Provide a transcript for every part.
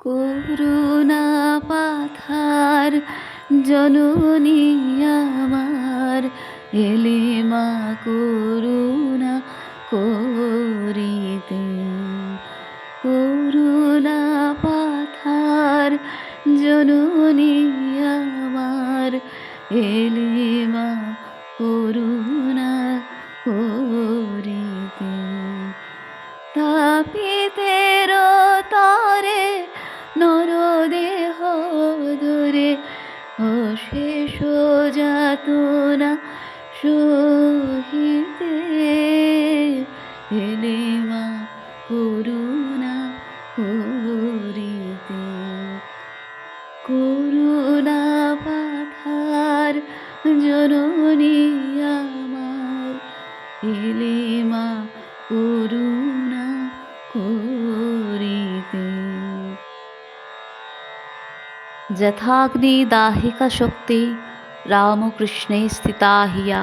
করুণা পাথার জননী আমার, এলে মা করুণা করিতে। করুণা পাথার জননী আমার, এলে মা করুণা করিতে। তাপিতের তরে নরদেহ ধরে অশেষ যাতনা সহিতে, এলে মা করুণা করিতে। করুণা পাথার জননী আমার, এলে মা করুণা করিতে। যথাগ্নি দাহিকা শক্তি রামকৃষ্ণে স্থিতা হিয়া,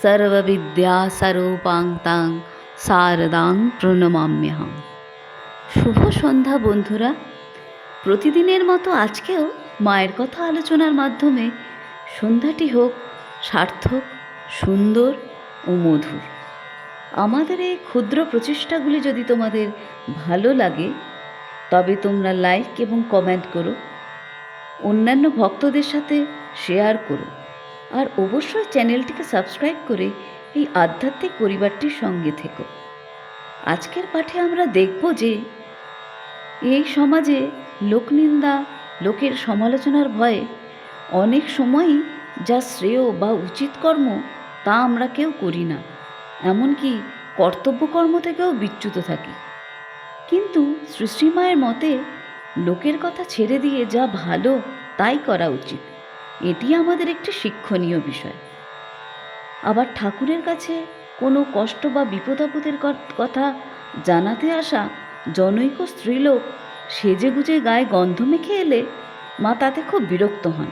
সর্ববিদ্যা স্বরূপাং তাং শারদাং প্রণমাম্যহম। শুভ সন্ধ্যা বন্ধুরা। প্রতিদিনের মতো আজকেও মায়ের কথা আলোচনার মাধ্যমে সন্ধ্যাটি হোক সার্থক, সুন্দর ও মধুর। আমাদের এই ক্ষুদ্র প্রচেষ্টাগুলি যদি তোমাদের ভালো লাগে তবে তোমরা লাইক এবং কমেন্ট করো, অন্যান্য ভক্তদের সাথে শেয়ার করো, আর অবশ্যই চ্যানেলটিকে সাবস্ক্রাইব করে এই আধ্যাত্মিক পরিবারটির সঙ্গে থেকো। আজকের পাঠে আমরা দেখব যে এই সমাজে লোকনিন্দা, লোকের সমালোচনার ভয়ে অনেক সময়ই যা শ্রেয় বা উচিত কর্ম তা আমরা কেউ করি না, এমনকি কর্তব্যকর্ম থেকেও বিচ্যুত থাকি। কিন্তু শ্রীশ্রীমায়ের মতে লোকের কথা ছেড়ে দিয়ে যা ভালো তাই করা উচিত। এটি আমাদের একটি শিক্ষণীয় বিষয়। আবার ঠাকুরের কাছে কোনো কষ্ট বা বিপদ আপদের কথা জানাতে আসা জনৈক স্ত্রীলোক সেজেগুজে গায়ে গন্ধ মেখে এলে মা তাতে খুব বিরক্ত হন।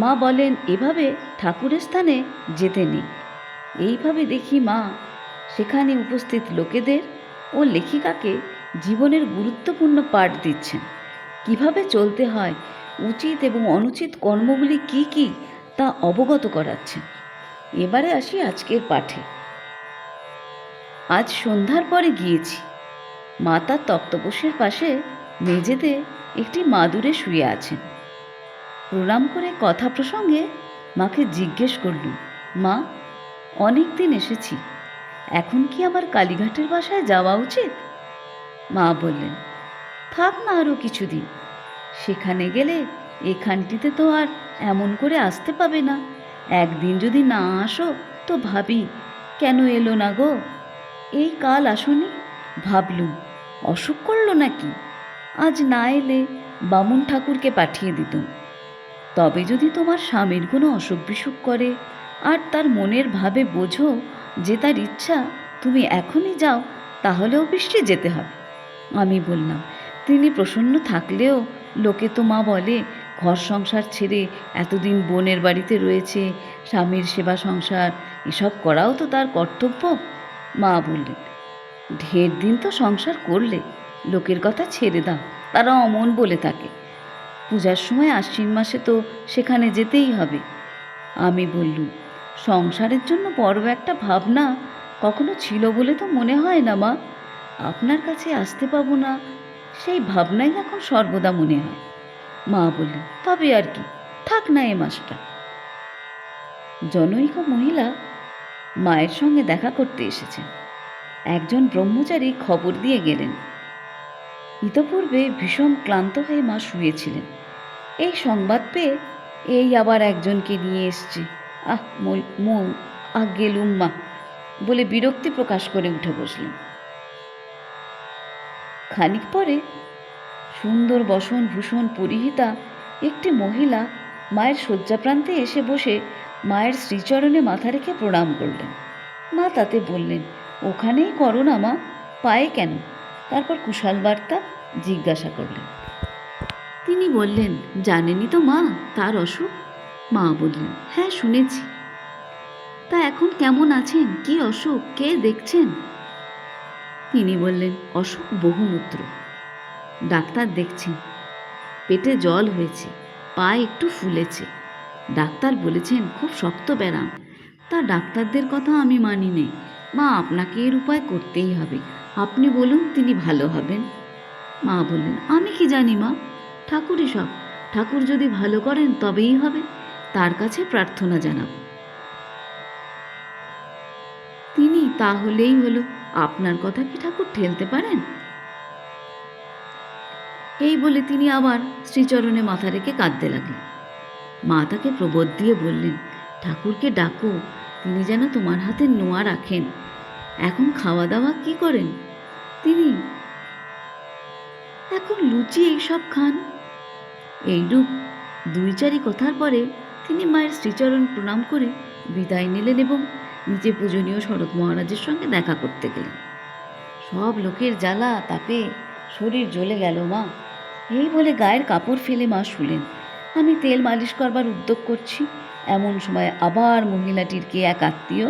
মা বলেন, এভাবে ঠাকুরের স্থানে যেতে নেই। এইভাবে দেখি মা সেখানে উপস্থিত লোকেদের ও লেখিকাকে জীবনের গুরুত্বপূর্ণ পাঠ দিচ্ছেন। কিভাবে চলতে হয়, উচিত এবং অনুচিত কর্মগুলি কি কি তা অবগত করাচ্ছেন। এবারে আসি আজকের পাঠে। আজ সন্ধ্যার পরে গিয়েছি। মা তার তক্তপোষের পাশে মেঝেতে একটি মাদুরে শুয়ে আছেন। প্রণাম করে কথা প্রসঙ্গে মাকে জিজ্ঞেস করলুম, মা, অনেক দিন এসেছি, এখন কি আমার কালীঘাটের বাসায় যাওয়া উচিত? মা বললেন, থাক না আরও কিছুদিন। সেখানে গেলে এখানটিতে তো আর এমন করে আসতে পাবে না। একদিন যদি না আসো তো ভাবি কেন এলো না গো। এই কাল আসনি, ভাবলুম অসুখ করলো নাকি। আজ না এলে বামুন ঠাকুরকে পাঠিয়ে দিতুম। তবে যদি তোমার স্বামীর কোনো অসুখ বিসুখ করে আর তার মনের ভাবে বোঝো যে তার ইচ্ছা তুমি এখনই যাও, তাহলেও বৃষ্টি যেতে হবে। আমি বললাম, তিনি প্রসন্ন থাকলেও লোকে তো মা বলে ঘর সংসার ছেড়ে এতদিন বোনের বাড়িতে রয়েছে, স্বামীর সেবা সংসার এসব করাও তো তার কর্তব্য। মা বললেন, ঢের দিন তো সংসার করলে, লোকের কথা ছেড়ে দাও, তারা অমন বলে থাকে। পূজার সময় আশ্বিন মাসে তো সেখানে যেতেই হবে। আমি বললুম, সংসারের জন্য বড় একটা ভাবনা কখনো ছিল বলে তো মনে হয় না মা। আপনার কাছে আসতে পাবো না সেই ভাবনাই এখন সর্বদা মনে হয়। মা বললেন, তবে আর কি, থাক না এ মাসটা। জনৈক মহিলা মায়ের সঙ্গে দেখা করতে এসেছেন। একজন ব্রহ্মচারী খবর দিয়ে গেলেন। ইতপূর্বে ভীষণ ক্লান্ত হয়ে মা শুয়েছিলেন। এই সংবাদ পেয়ে এই আবার একজনকে নিয়ে এসছে। গেলুম মা বলে বিরক্তি প্রকাশ করে উঠে বসলেন। খানিক পরে সুন্দর বসন ভূষণ পরিহিতা একটি মহিলা মায়ের শয্যাপ্রান্তে এসে বসে মায়ের শ্রীচরণে মাথা রেখে প্রণাম করলেন। মা তাতে বললেন, ওখানেই করো না মা, পায়ে কেন? তারপর কুশল বার্তা জিজ্ঞাসা করলেন। তিনি বললেন, জানেনই তো মা তার অসুখ। মা বললেন, হ্যাঁ শুনেছি। তা এখন কেমন আছেন? কি অসুখ? কে দেখছেন? তিনি বললেন, অসুখ বহুমূত্র। ডাক্তার দেখছেন, পেটে জল হয়েছে, পা একটু ফুলেছে। ডাক্তার বলেছেন খুব শক্ত ব্যারাম। তা ডাক্তারদের কথা আমি মানি নে। মা, আপনাকে এর উপায় করতেই হবে। আপনি বলুন, তিনি ভালো হবেন। মা বললেন, আমি কি জানি মা, ঠাকুরই সব। ঠাকুর যদি ভালো করেন তবেই হবে। তার কাছে প্রার্থনা জানাব। তিনি তাহলেই হলো। আপনার কথা কি ঠাকুর ঠেলতে পারেন? এই বলে তিনি আবার শ্রীচরণে মাথা রেখে কাঁদতে লাগলেন। মা তাকে প্রবোধ দিয়ে বললেন, ঠাকুরকে ডাকো, তিনি যেন তোমার হাতে নোয়া রাখেন। এখন খাওয়া দাওয়া কি করেন তিনি? এখন লুচি এইসব খান। এইরূপ দুই চারি কথার পরে তিনি মায়ের শ্রীচরণ প্রণাম করে বিদায় নিলেন এবং নিজে পূজনীয় শরৎ মহারাজের সঙ্গে দেখা করতে গেলেন। সব লোকের জ্বালা তাপে শরীর জ্বলে গেল মা। এই বলে গায়ের কাপড় ফেলে মা শুলেন। আমি তেল মালিশ করবার উদ্যোগ করছি, এমন সময় আবার মহিলাটির কে এক আত্মীয়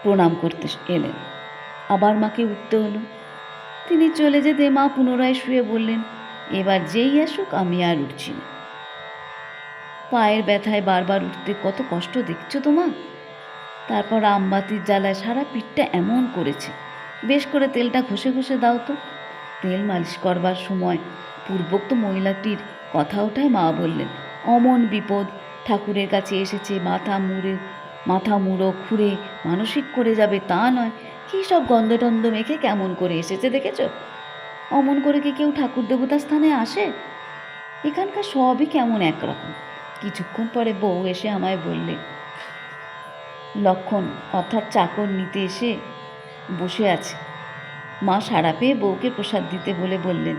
প্রণাম করতে এলেন। আবার মাকে উঠতে হলো। তিনি চলে যেতে মা পুনরায় শুয়ে বললেন, এবার যেই আসুক আমি আর উঠছি না। পায়ের ব্যথায় বারবার উঠতে কত কষ্ট দেখছো তো মা। তারপর আমবাতির জ্বালায় সারা পিঠটা এমন করেছে। বেশ করে তেলটা ঘষে ঘষে দাও তো। তেল মালিশ করবার সময় পূর্বোক্ত মহিলাটির কথা ওঠায় মা বললেন, অমন বিপদ, ঠাকুরের কাছে এসেছে, মাথা মুড়ো খুঁড়ে মানসিক করে যাবে তা নয়, কী সব গন্ধটন্ধ মেখে কেমন করে এসেছে দেখেছ? অমন করে কি কেউ ঠাকুর দেবতার স্থানে আসে? এখানকার সবই কেমন একরকম। কিছুক্ষণ পরে বউ এসে আমায় বললে, লক্ষণ অর্থাৎ চাকর নিতে এসে বসে আছে। মা সাড়া পেয়ে বউকে প্রসাদ দিতে বলে বললেন,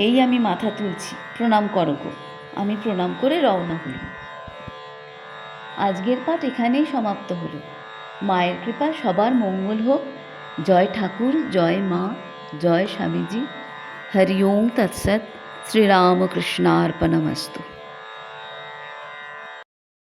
এই আমি মাথা তুলছি, প্রণাম করো গো। আমি প্রণাম করে রওনা হলাম। আজকের পাঠ এখানেই সমাপ্ত হলো। মায়ের কৃপায় সবার মঙ্গল হোক। জয় ঠাকুর, জয় মা, জয় স্বামীজি। হরি ওম তৎসৎ। শ্রীরামকৃষ্ণার্পণমস্তু।